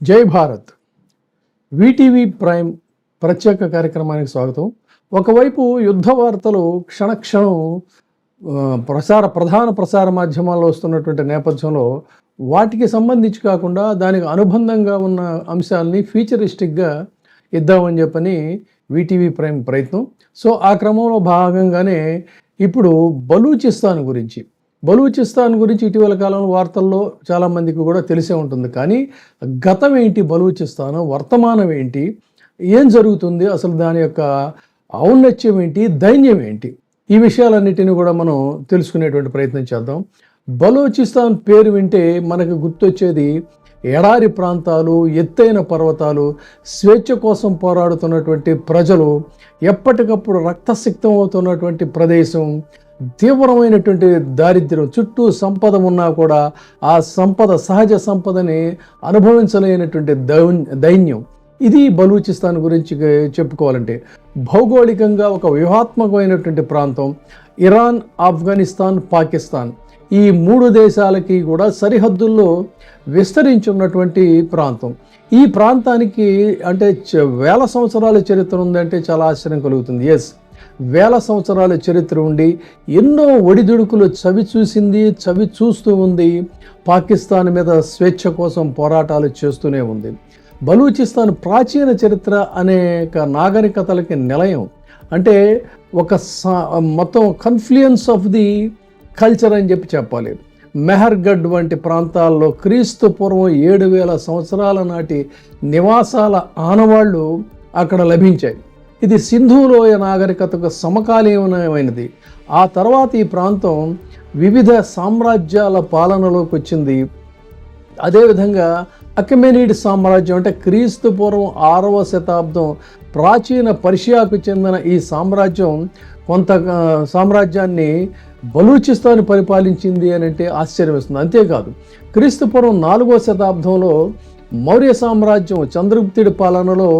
జై Bharat. VTV prime ప్రత్యేక కార్యక్రమానికి స్వాగతం. ఒకవైపు యుద్ధ వార్తలు క్షణక్షణం ప్రధాన ప్రసార మాధ్యమాల్లో వస్తున్నటువంటి నేపథ్యంలో వాటికి సంబంధించి కాకుండా దానికి అనుబంధంగా ఉన్న అంశాలని ఫీచరిస్టిక్గా ఇద్దామని చెప్పని వీటీవీ ప్రైమ్ ప్రయత్నం. సో ఆ క్రమంలో భాగంగానే ఇప్పుడు బలూచిస్తాన్ గురించి ఇటీవల కాలంలో వార్తల్లో చాలామందికి కూడా తెలిసే ఉంటుంది. కానీ గతం ఏంటి, బలూచిస్తాన్ వర్తమానం ఏంటి, ఏం జరుగుతుంది, అసలు దాని యొక్క ఔన్నత్యం ఏంటి, దైన్యం ఏంటి, ఈ విషయాలన్నిటిని కూడా మనం తెలుసుకునేటువంటి ప్రయత్నం చేద్దాం. బలూచిస్తాన్ పేరు వింటే మనకు గుర్తొచ్చేది ఎడారి ప్రాంతాలు, ఎత్తైన పర్వతాలు, స్వేచ్ఛ కోసం పోరాడుతున్నటువంటి ప్రజలు, ఎప్పటికప్పుడు రక్తసిక్తం అవుతున్నటువంటి ప్రదేశం, తీవ్రమైనటువంటి దారిద్ర్యం, చుట్టూ సంపద ఉన్నా కూడా ఆ సహజ సంపదని అనుభవించలేనటువంటి దైన్యం. ఇది బలూచిస్తాన్ గురించి చెప్పుకోవాలంటే. భౌగోళికంగా ఒక వ్యూహాత్మకమైనటువంటి ప్రాంతం. ఇరాన్, ఆఫ్ఘనిస్తాన్, పాకిస్తాన్ ఈ మూడు దేశాలకి కూడా సరిహద్దుల్లో విస్తరించి ఉన్నటువంటి ప్రాంతం. ఈ ప్రాంతానికి అంటే వేల సంవత్సరాల చరిత్ర ఉందంటే చాలా ఆశ్చర్యం కలుగుతుంది. ఎస్, వేల సంవత్సరాల చరిత్ర ఉండి ఎన్నో ఒడిదుడుకులు చవి చూస్తూ ఉంది. పాకిస్తాన్ మీద స్వేచ్ఛ కోసం పోరాటాలు చేస్తూనే ఉంది. బలూచిస్తాన్ ప్రాచీన చరిత్ర అనేక నాగరికతలకి నిలయం. అంటే ఒక మొత్తం కన్ఫ్లుయెన్స్ ఆఫ్ ది కల్చర్ అని చెప్పాలి. మెహర్గఢ్ వంటి ప్రాంతాల్లో క్రీస్తు పూర్వం 7000 సంవత్సరాల నాటి నివాసాల ఆనవాళ్లు అక్కడ లభించాయి. ఇది సింధులోయ నాగరికతకు సమకాలీనమైనది. ఆ తర్వాత ఈ ప్రాంతం వివిధ సామ్రాజ్యాల పాలనలోకి వచ్చింది. అదేవిధంగా అకమెనీడ్ సామ్రాజ్యం అంటే క్రీస్తు పూర్వం 6వ శతాబ్దం ప్రాచీన పర్షియాకు చెందిన ఈ సామ్రాజ్యాన్ని బలూచిస్తాన్ పరిపాలించింది అని అంటే ఆశ్చర్యం వేస్తుంది. అంతేకాదు, క్రీస్తు పూర్వం 4వ శతాబ్దంలో మౌర్య సామ్రాజ్యం చంద్రగుప్తుడి పాలనలో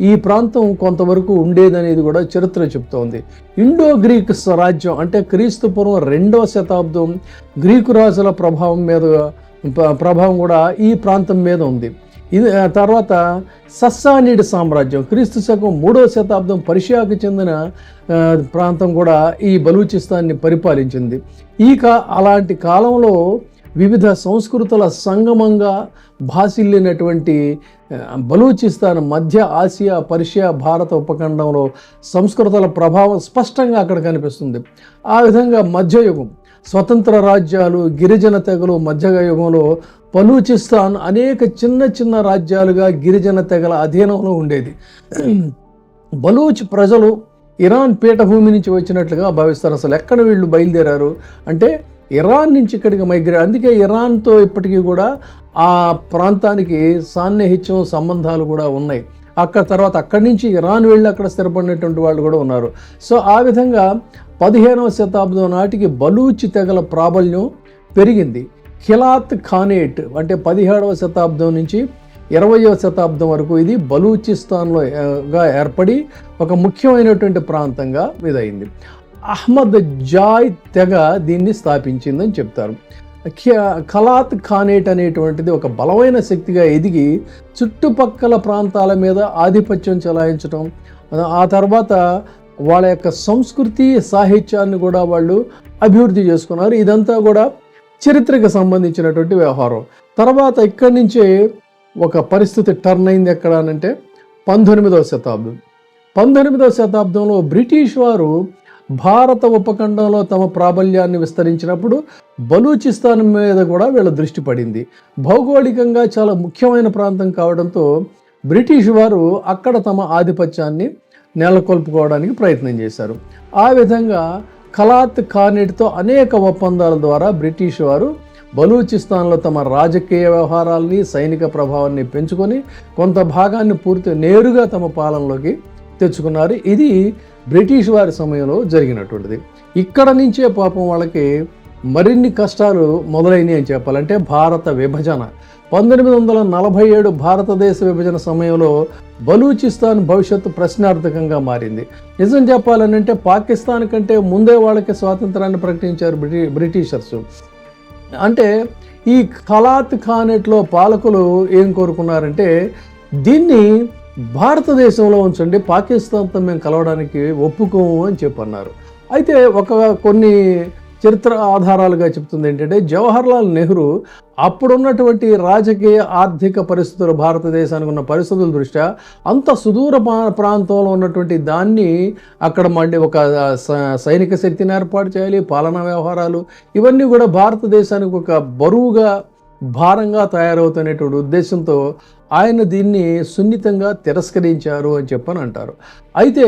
ఈ ప్రాంతం కొంతవరకు ఉండేదనేది కూడా చరిత్ర చెప్తోంది. ఇండో గ్రీక్ రాజ్యం అంటే క్రీస్తు పూర్వం 2వ శతాబ్దం గ్రీకు రాజుల ప్రభావం కూడా ఈ ప్రాంతం మీద ఉంది. ఇది తర్వాత సస్సానిడ్ సామ్రాజ్యం క్రీస్తు శకం 3వ శతాబ్దం పర్షియాకు చెందిన ప్రాంతం కూడా ఈ బలూచిస్తాన్ని పరిపాలించింది. అలాంటి కాలంలో వివిధ సంస్కృతుల సంగమంగా భాసిల్లినటువంటి బలూచిస్తాన్ మధ్య ఆసియా, పర్షియా, భారత ఉపఖండంలో సంస్కృతుల ప్రభావం స్పష్టంగా అక్కడ కనిపిస్తుంది. ఆ విధంగా మధ్యయుగం, స్వతంత్ర రాజ్యాలు, గిరిజన తెగలు మధ్యయుగంలో బలూచిస్తాన్ అనేక చిన్న చిన్న రాజ్యాలుగా గిరిజన తెగల అధీనంలో ఉండేది. బలూచ్ ప్రజలు ఇరాన్ పీఠభూమి నుంచి వచ్చినట్లుగా భావిస్తారు. అసలు ఎక్కడ వీళ్ళు బయలుదేరారు అంటే ఇరాన్ నుంచి ఇక్కడికి అందుకే ఇరాన్తో ఇప్పటికీ కూడా ఆ ప్రాంతానికి సాన్నిహిత్యం, సంబంధాలు కూడా ఉన్నాయి. తర్వాత అక్కడి నుంచి ఇరాన్ వెళ్ళి అక్కడ స్థిరపడినటువంటి వాళ్ళు కూడా ఉన్నారు. సో ఆ విధంగా 15వ శతాబ్దం నాటికి బలూచి తెగల ప్రాబల్యం పెరిగింది. ఖిలాత్ ఖానేట్ అంటే 17వ శతాబ్దం నుంచి 20వ శతాబ్దం వరకు ఇది బలూచిస్తాన్లో ఏర్పడి ఒక ముఖ్యమైనటువంటి ప్రాంతంగా ఇదైంది. అహ్మద్ జాయ్ తెగ దీన్ని స్థాపించిందని చెప్తారు. ఖలాత్ ఖానేట్ అనేటువంటిది ఒక బలమైన శక్తిగా ఎదిగి చుట్టుపక్కల ప్రాంతాల మీద ఆధిపత్యం చెలాయించడం, ఆ తర్వాత వాళ్ళ యొక్క సంస్కృతి, సాహిత్యాన్ని కూడా వాళ్ళు అభివృద్ధి చేసుకున్నారు. ఇదంతా కూడా చరిత్రకు సంబంధించినటువంటి వ్యవహారం. తర్వాత ఇక్కడి నుంచే ఒక పరిస్థితి టర్న్ అయింది. ఎక్కడ అంటే 19వ శతాబ్దం. 19వ శతాబ్దంలో బ్రిటిష్ వారు భారత ఉపఖండంలో తమ ప్రాబల్యాన్ని విస్తరించినప్పుడు బలూచిస్తాన్ మీద కూడా వీళ్ళ దృష్టి పడింది. భౌగోళికంగా చాలా ముఖ్యమైన ప్రాంతం కావడంతో బ్రిటిష్ వారు అక్కడ తమ ఆధిపత్యాన్ని నెలకొల్పుకోవడానికి ప్రయత్నం చేశారు. ఆ విధంగా ఖలాత్ ఖానేట్తో అనేక ఒప్పందాల ద్వారా బ్రిటిష్ వారు బలూచిస్తాన్లో తమ రాజకీయ వ్యవహారాల్ని, సైనిక ప్రభావాన్ని పెంచుకొని కొంత భాగాన్ని నేరుగా తమ పాలనలోకి తెచ్చుకున్నారు. ఇది బ్రిటిష్ వారి సమయంలో జరిగినటువంటిది. ఇక్కడ నుంచే పాపం వాళ్ళకి మరిన్ని కష్టాలు మొదలైనవి అని చెప్పాలంటే భారత విభజన. 1947 భారతదేశ విభజన సమయంలో బలూచిస్తాన్ భవిష్యత్తు ప్రశ్నార్థకంగా మారింది. నిజం చెప్పాలనంటే పాకిస్తాన్ కంటే ముందే వాళ్ళకి స్వాతంత్రాన్ని ప్రకటించారు బ్రిటిషర్స్. అంటే ఈ ఖలాత్ ఖానేట్లో పాలకులు ఏం కోరుకున్నారంటే దీన్ని భారతదేశంలో ఉంచండి, పాకిస్తాన్తో మేము కలవడానికి ఒప్పుకోము అని చెప్పన్నారు. అయితే కొన్ని చరిత్ర ఆధారాలుగా చెప్తుంది ఏంటంటే జవహర్లాల్ నెహ్రూ అప్పుడున్నటువంటి రాజకీయ ఆర్థిక పరిస్థితులు, భారతదేశానికి ఉన్న పరిస్థితుల దృష్ట్యా అంత సుదూర ప్రాంతంలో ఉన్నటువంటి దాన్ని అక్కడ మళ్ళీ ఒక సైనిక శక్తిని ఏర్పాటు చేయాలి, పాలనా వ్యవహారాలు ఇవన్నీ కూడా భారతదేశానికి ఒక బరువుగా భారంగా తయారవుతున్నటువంటి ఉద్దేశంతో ఆయన దీన్ని సున్నితంగా తిరస్కరించారు అని చెప్పని అంటారు. అయితే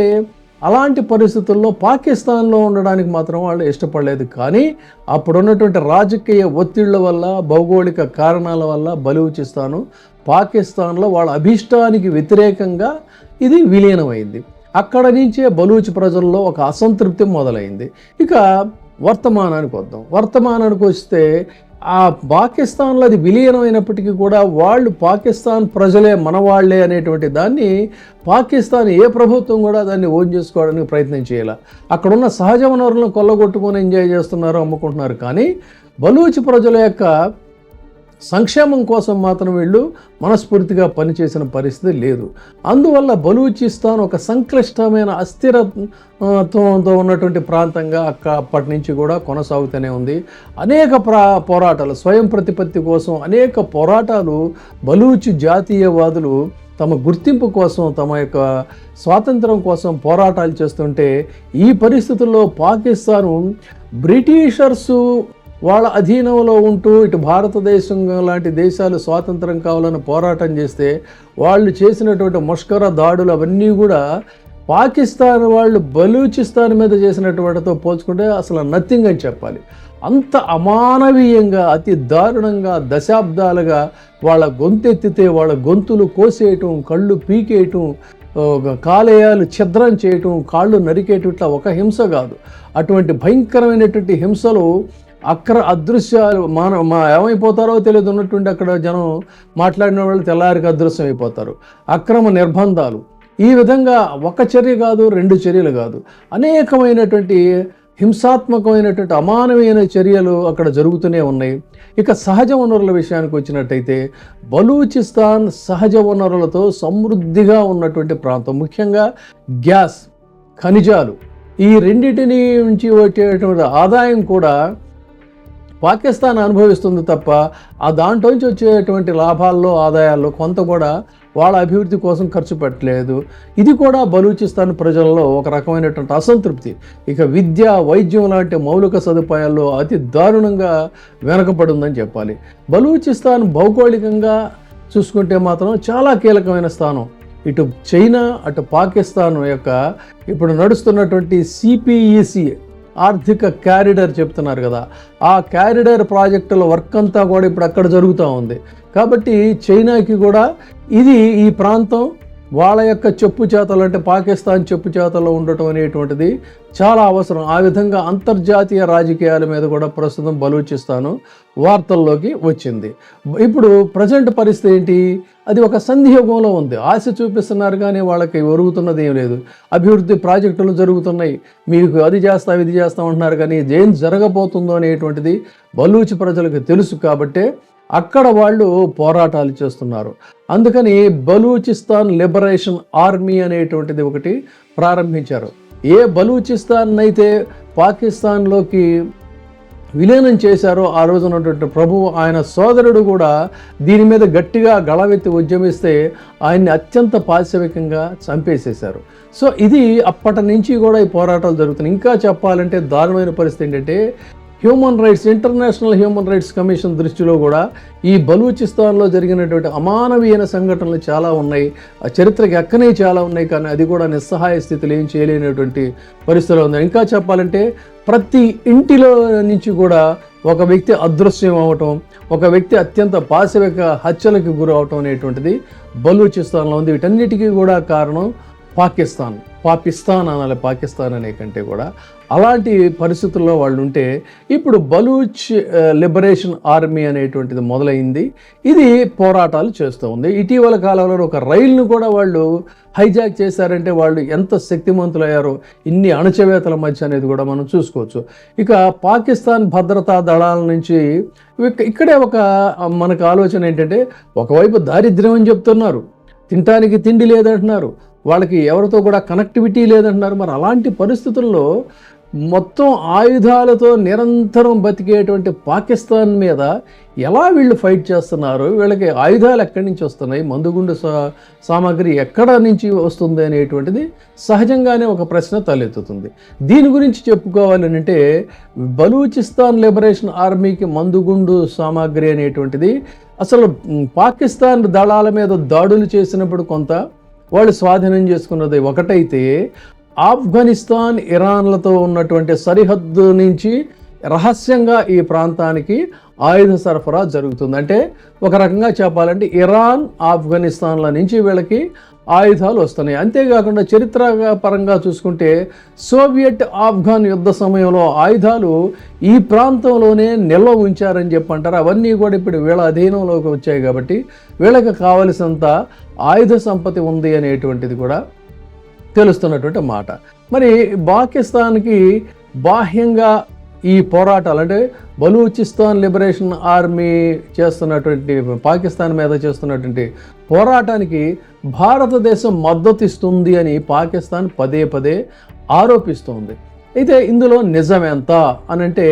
అలాంటి పరిస్థితుల్లో పాకిస్తాన్లో ఉండడానికి మాత్రం వాళ్ళు ఇష్టపడలేదు. కానీ అప్పుడున్నటువంటి రాజకీయ ఒత్తిళ్ల వల్ల, భౌగోళిక కారణాల వల్ల బలూచిస్తాను పాకిస్తాన్లో వాళ్ళ అభిష్టానికి వ్యతిరేకంగా ఇది విలీనమైంది. అక్కడ నుంచే బలూచ్ ప్రజల్లో ఒక అసంతృప్తి మొదలైంది. ఇక వర్తమానానికి వద్దాం. వర్తమానానికి వస్తే ఆ పాకిస్తాన్లో అది విలీనమైనప్పటికీ కూడా వాళ్ళు పాకిస్తాన్ ప్రజలే మనవాళ్లే అనేటువంటి దాన్ని పాకిస్తాన్ ఏ ప్రభుత్వం కూడా దాన్ని ఓన్ చేసుకోవడానికి ప్రయత్నం చేయాలి. అక్కడున్న సహజ వనరులను కొల్లగొట్టుకొని ఎంజాయ్ చేస్తున్నారు, అమ్ముకుంటున్నారు. కానీ బలూచ్ ప్రజల యొక్క సంక్షేమం కోసం మాత్రం వీళ్ళు మనస్ఫూర్తిగా పనిచేసిన పరిస్థితి లేదు. అందువల్ల బలూచిస్తాన్ ఒక సంక్లిష్టమైన అస్థిరత్వంతో ఉన్నటువంటి ప్రాంతంగా అప్పటి నుంచి కూడా కొనసాగుతూనే ఉంది. అనేక పోరాటాలు, స్వయం ప్రతిపత్తి కోసం అనేక పోరాటాలు బలూచ్ జాతీయవాదులు తమ గుర్తింపు కోసం, తమ యొక్క స్వాతంత్రం కోసం పోరాటాలు చేస్తుంటే ఈ పరిస్థితుల్లో పాకిస్తాను బ్రిటిషర్సు వాళ్ళ అధీనంలో ఉంటూ ఇటు భారతదేశం లాంటి దేశాలు స్వాతంత్రం కావాలని పోరాటం చేస్తే వాళ్ళు చేసినటువంటి ముష్కర దాడులు అవన్నీ కూడా పాకిస్తాన్ వాళ్ళు బలూచిస్తాన్ మీద చేసినటువంటితో పోల్చుకుంటే అసలు నథింగ్ అని చెప్పాలి. అంత అమానవీయంగా, అతి దారుణంగా దశాబ్దాలుగా వాళ్ళ గొంతెత్తితే వాళ్ళ గొంతులు కోసేయటం, కళ్ళు పీకేయటం, కాలేయాలు ఛిద్రం చేయటం, కాళ్ళు నరికేయటం, ఇట్లా ఒక హింస కాదు. అటువంటి భయంకరమైనటువంటి హింసలు అదృశ్యాలు ఏమైపోతారో తెలియదు ఉన్నటువంటి అక్కడ జనం మాట్లాడిన వాళ్ళు తెల్లారికి అదృశ్యం అయిపోతారు. అక్రమ నిర్బంధాలు, ఈ విధంగా ఒక చర్య కాదు, రెండు చర్యలు కాదు, అనేకమైనటువంటి హింసాత్మకమైనటువంటి అమానవీయ చర్యలు అక్కడ జరుగుతూనే ఉన్నాయి. ఇక సహజ వనరుల విషయానికి వచ్చినట్టయితే బలూచిస్తాన్ సహజ వనరులతో సమృద్ధిగా ఉన్నటువంటి ప్రాంతం. ముఖ్యంగా గ్యాస్, ఖనిజాలు, ఈ రెండింటిని నుంచి వచ్చేటువంటి ఆదాయం కూడా పాకిస్తాన్ అనుభవిస్తుంది తప్ప ఆ దాంట్లో నుంచి వచ్చేటువంటి లాభాల్లో, ఆదాయాల్లో కొంత కూడా వాళ్ళ అభివృద్ధి కోసం ఖర్చు పెట్టలేదు. ఇది కూడా బలూచిస్తాన్ ప్రజల్లో ఒక రకమైనటువంటి అసంతృప్తి. ఇక విద్య, వైద్యం లాంటి మౌలిక సదుపాయాల్లో అతి దారుణంగా వెనకపడిందని చెప్పాలి. బలూచిస్తాన్ భౌగోళికంగా చూసుకుంటే మాత్రం చాలా కీలకమైన స్థానం. ఇటు చైనా, అటు పాకిస్తాన్ యొక్క ఇప్పుడు నడుస్తున్నటువంటి సిపిఈసి ఆర్థిక క్యారిడర్ చెప్తున్నారు కదా, ఆ క్యారిడర్ ప్రాజెక్టుల వర్క్ అంతా కూడా ఇప్పుడు అక్కడ జరుగుతూ ఉంది. కాబట్టి చైనాకి కూడా ఈ ప్రాంతం వాళ్ళ యొక్క చెప్పు చేతలు, అంటే పాకిస్తాన్ చెప్పు చేతల్లో ఉండటం అనేటువంటిది చాలా అవసరం. ఆ విధంగా అంతర్జాతీయ రాజకీయాల మీద కూడా ప్రస్తుతం బలూచిస్తాను వార్తల్లోకి వచ్చింది. ఇప్పుడు ప్రజెంట్ పరిస్థితి ఏంటి? అది ఒక సంధియుగంలో ఉంది. ఆశ చూపిస్తున్నారు కానీ వాళ్ళకి ఒరుగుతున్నది ఏం లేదు. అభివృద్ధి ప్రాజెక్టులు జరుగుతున్నాయి, మీకు అది చేస్తాం ఇది చేస్తాం అంటున్నారు, కానీ ఏం జరగబోతుందో అనేటువంటిది బలూచ్ ప్రజలకు తెలుసు. కాబట్టే అక్కడ వాళ్ళు పోరాటాలు చేస్తున్నారు. అందుకని బలూచిస్తాన్ లిబరేషన్ ఆర్మీ అనేటువంటిది ఒకటి ప్రారంభించారు. ఏ బలూచిస్తాన్ అయితే పాకిస్తాన్లోకి విలీనం చేశారో ఆ రోజు ఉన్నటువంటి ప్రభువు, ఆయన సోదరుడు కూడా దీని మీద గట్టిగా గళవెత్తి ఉద్యమిస్తే ఆయన్ని అత్యంత పాశవికంగా చంపేసేశారు. సో ఇది అప్పటి నుంచి కూడా ఈ పోరాటాలు జరుగుతున్నాయి. ఇంకా చెప్పాలంటే దారుణమైన పరిస్థితి ఏంటంటే human rights, international human rights commission దృష్టిలో కూడా ఈ బలూచిస్తాన్లో జరిగినటువంటి అమానవీయ సంఘటనలు చాలా ఉన్నాయి, ఆ చరిత్రకి ఎక్కనే చాలా ఉన్నాయి. కానీ అది కూడా నిస్సహాయ స్థితిలో ఏం చేయలేనటువంటి పరిస్థితిలో ఉంది. ఇంకా చెప్పాలంటే ప్రతి ఇంటిలో నుంచి కూడా ఒక వ్యక్తి అదృశ్యం అవటం, ఒక వ్యక్తి అత్యంత పాశవిక హత్యలకు గురవటం అనేటువంటిది బలూచిస్తాన్లో ఉంది. వీటన్నిటికీ కూడా కారణం పాకిస్తాన్ అనాలి, పాకిస్తాన్ అనే కంటే కూడా అలాంటి పరిస్థితుల్లో వాళ్ళు ఉంటే ఇప్పుడు బలూచ్ లిబరేషన్ ఆర్మీ అనేటువంటిది మొదలైంది. ఇది పోరాటాలు చేస్తూ ఉంది. ఇటీవల కాలంలో ఒక రైలును కూడా వాళ్ళు హైజాక్ చేశారంటే వాళ్ళు ఎంత శక్తిమంతులయ్యారో ఇన్ని అణచివేతల మధ్య అనేది కూడా మనం చూసుకోవచ్చు. ఇక పాకిస్తాన్ భద్రతా దళాల నుంచి ఇక్కడే ఒక మనకు ఆలోచన ఏంటంటే, ఒకవైపు దారిద్ర్యం అని చెప్తున్నారు, తినటానికి తిండి లేదంటున్నారు, వాళ్ళకి ఎవరితో కూడా కనెక్టివిటీ లేదంటున్నారు. మరి అలాంటి పరిస్థితుల్లో మొత్తం ఆయుధాలతో నిరంతరం బతికేటువంటి పాకిస్తాన్ మీద ఎలా వీళ్ళు ఫైట్ చేస్తున్నారు, వీళ్ళకి ఆయుధాలు ఎక్కడి నుంచి వస్తున్నాయి, మందుగుండు సామాగ్రి ఎక్కడ నుంచి వస్తుంది అనేటువంటిది సహజంగానే ఒక ప్రశ్న తలెత్తుతుంది. దీని గురించి చెప్పుకోవాలని అంటే బలూచిస్తాన్ లిబరేషన్ ఆర్మీకి మందుగుండు సామాగ్రి అనేటువంటిది అసలు పాకిస్తాన్ దళాల మీద దాడులు చేసినప్పుడు కొంత వాళ్ళు స్వాధీనం చేసుకున్నది ఒకటైతే, ఆఫ్ఘనిస్తాన్ ఇరాన్లతో ఉన్నటువంటి సరిహద్దు నుంచి రహస్యంగా ఈ ప్రాంతానికి ఆయుధ సరఫరా జరుగుతుంది. అంటే ఒక రకంగా చెప్పాలంటే ఇరాన్ ఆఫ్ఘనిస్తాన్ల నుంచి వీళ్ళకి ఆయుధాలు వస్తున్నాయి. అంతేకాకుండా చరిత్ర పరంగా చూసుకుంటే సోవియట్ ఆఫ్ఘన్ యుద్ధ సమయంలో ఆయుధాలు ఈ ప్రాంతంలోనే నిల్వ ఉంచారని చెప్పంటారు. అవన్నీ కూడా ఇప్పుడు వీళ్ళ అధీనంలోకి వచ్చాయి కాబట్టి వీళ్ళకి కావలసినంత ఆయుధ సంపత్తి ఉంది అనేటువంటిది కూడా తెలుస్తున్నటువంటి మాట. మరి పాకిస్తాన్కి బాహ్యంగా ఈ పోరాటాలు అంటే బలూచిస్తాన్ లిబరేషన్ ఆర్మీ చేస్తున్నటువంటి పాకిస్తాన్ మీద చేస్తున్నటువంటి పోరాటానికి భారతదేశం మద్దతు ఇస్తుంది అని పాకిస్తాన్ పదే పదే ఆరోపిస్తోంది. అయితే ఇందులో నిజమెంత అని అంటే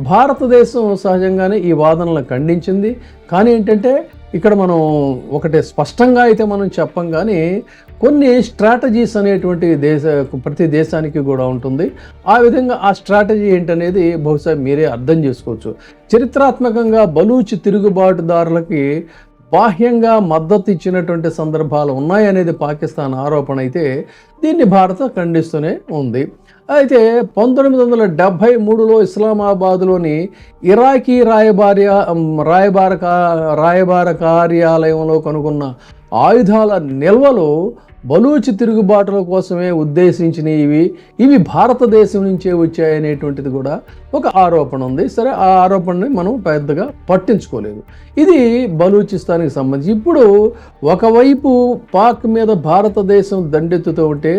భారతదేశం సహజంగానే ఈ వాదనలను ఖండించింది. కానీ ఏంటంటే ఇక్కడ మనం ఒకటి స్పష్టంగా అయితే మనం చెప్పం, కానీ కొన్ని స్ట్రాటజీస్ అనేటువంటి ప్రతి దేశానికి కూడా ఉంటుంది. ఆ విధంగా ఆ స్ట్రాటజీ ఏంటనేది బహుశా మీరే అర్థం చేసుకోవచ్చు. చరిత్రాత్మకంగా బలూచ్ తిరుగుబాటుదారులకి బాహ్యంగా మద్దతు ఇచ్చినటువంటి సందర్భాలు ఉన్నాయనేది పాకిస్తాన్ ఆరోపణ అయితే దీన్ని భారత్ ఖండిస్తూనే ఉంది. అయితే 1973లో ఇస్లామాబాద్లోని ఇరాకీ రాయబార కార్యాలయంలో కనుగొన్న ఆయుధాల నిల్వలు బలూచ్ తిరుగుబాటుల కోసమే ఉద్దేశించినవి, ఇవి భారతదేశం నుంచే వచ్చాయనేటువంటిది కూడా ఒక ఆరోపణ ఉంది. సరే, ఆ ఆరోపణని మనం పెద్దగా పట్టించుకోలేదు. ఇది బలూచిస్తాన్కి సంబంధించి. ఇప్పుడు ఒకవైపు పాక్ మీద భారతదేశం దండెత్తుతూ ఉంటే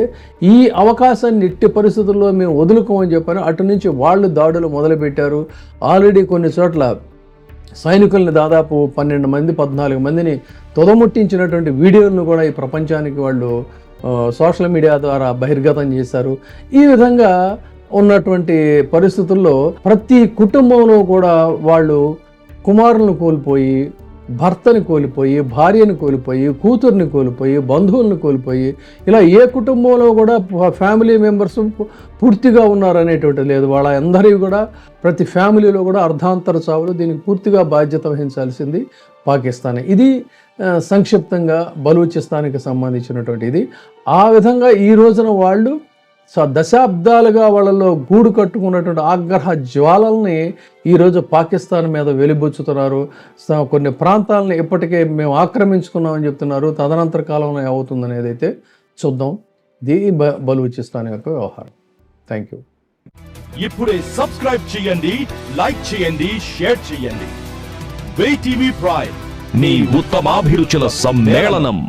ఈ అవకాశాన్ని ఎట్టి పరిస్థితుల్లో మేము వదులుకోమని చెప్పాను. అటు నుంచి వాళ్ళు దాడులు మొదలుపెట్టారు. ఆల్రెడీ కొన్ని చోట్ల సైనికుల్ని దాదాపు 14 మందిని తొదముట్టించినటువంటి వీడియోలను కూడా ఈ ప్రపంచానికి వాళ్ళు సోషల్ మీడియా ద్వారా బహిర్గతం చేశారు. ఈ విధంగా ఉన్నటువంటి పరిస్థితుల్లో ప్రతి కుటుంబంలో కూడా వాళ్ళు కుమారులను కోల్పోయి, భర్తని కోల్పోయి, భార్యను కోల్పోయి, కూతుర్ని కోల్పోయి, బంధువులను కోల్పోయి, ఇలా ఏ కుటుంబంలో కూడా ఫ్యామిలీ మెంబర్స్ పూర్తిగా ఉన్నారనేటువంటిది లేదు. వాళ్ళ అందరివి కూడా ప్రతి ఫ్యామిలీలో కూడా అర్ధాంతర చావులు. దీనికి పూర్తిగా బాధ్యత వహించాల్సింది పాకిస్తానే. ఇది సంక్షిప్తంగా బలూచిస్తాన్కి సంబంధించినటువంటి ఇది. ఆ విధంగా ఈ రోజున వాళ్ళు దశాబ్దాలుగా వాళ్ళలో గూడు కట్టుకున్నటువంటి ఆగ్రహ జ్వాలల్ని ఈరోజు పాకిస్తాన్ మీద వెలిబుచ్చుతున్నారు. కొన్ని ప్రాంతాలను ఇప్పటికే మేము ఆక్రమించుకున్నామని చెప్తున్నారు. తదనంతర కాలంలో ఏమవుతుందనేది అయితే చూద్దాం. ఇది బలూచిస్తాన్ యొక్క వ్యవహారం. Thank you. ఇప్పుడే సబ్స్క్రైబ్ చేయండి, లైక్ చేయండి, షేర్ చేయండి. VTV ప్రైమ్, మీ ఉత్తమాభిరుచుల సమ్మేళనం.